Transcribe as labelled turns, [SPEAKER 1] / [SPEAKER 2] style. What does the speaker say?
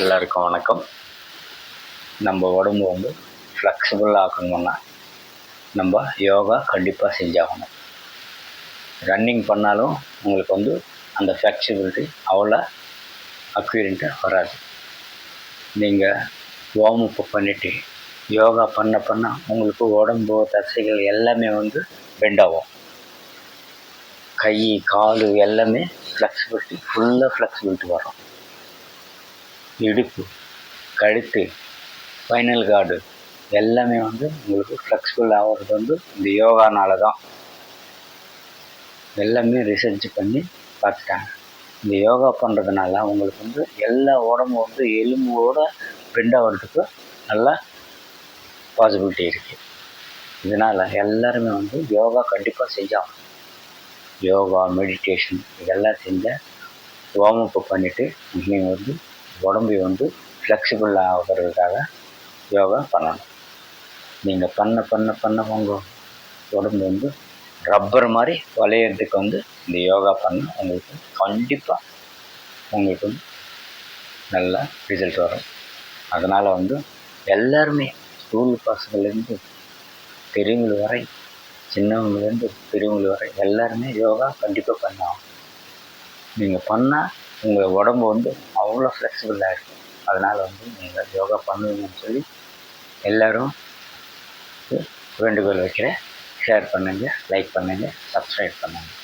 [SPEAKER 1] எல்லாருக்கும் வணக்கம். நம்ம உடம்பு வந்து ஃப்ளெக்சிபிள் ஆக்கணும்னா நம்ம யோகா கண்டிப்பாக செஞ்சாகணும். ரன்னிங் பண்ணாலும் உங்களுக்கு வந்து அந்த ஃப்ளெக்சிபிலிட்டி அவ்வளோ அக்யூரண்ட்டாக வராது. நீங்கள் வார்ம் அப் பண்ணிவிட்டு யோகா பண்ண உங்களுக்கு உடம்பு தசைகள் எல்லாமே வந்து பெண்ட் ஆகும். கை கால் எல்லாமே ஃபுல்லாக ஃப்ளெக்சிபிலிட்டி வரும். இடுப்பு, கழுத்து, ஸ்பைனல் கார்டு எல்லாமே வந்து உங்களுக்கு ஃப்ளெக்சிபிள் ஆகிறது வந்து இந்த யோகானால தான். எல்லாமே ரிசர்ச் பண்ணி பார்த்துட்டாங்க. இந்த யோகா பண்ணுறதுனால உங்களுக்கு வந்து எல்லா உடம்பு வந்து எலும்போடு பெண்ட் ஆகிறதுக்கு நல்லா பாசிபிலிட்டி இருக்குது. இதனால் எல்லாருமே வந்து யோகா கண்டிப்பாக செஞ்சாகும். யோகா, மெடிடேஷன் இதெல்லாம் செஞ்சால் வார்ம் அப் பண்ணிவிட்டு நீங்கள் வந்து உடம்பை வந்து ஃப்ளெக்சிபிள் ஆகிறதுக்காக யோகா பண்ணணும். நீங்கள் பண்ண உங்கள் உடம்பு வந்து ரப்பர் மாதிரி வளையிறதுக்கு வந்து இந்த யோகா பண்ண உங்களுக்கு கண்டிப்பாக உங்களுக்கு வந்து நல்ல ரிசல்ட் வரும். அதனால் வந்து எல்லாருமே ஸ்கூல் பசங்கள்லேருந்து பெரியவங்க வரை, சின்னவங்கலேருந்து பெரியவங்க வரை எல்லாருமே யோகா கண்டிப்பாக பண்ணலாம். நீங்கள் பண்ணால் உங்கள் உடம்பு வந்து அவ்வளோ ஃப்ளெக்சிபிளாக இருக்கும். அதனால் வந்து நீங்கள் யோகா பண்ணுவீங்கன்னு சொல்லி எல்லோரும் வேண்டுகோள் வைக்கிறேன். ஷேர் பண்ணுங்கள், லைக் பண்ணுங்கள், சப்ஸ்கிரைப் பண்ணுங்கள்.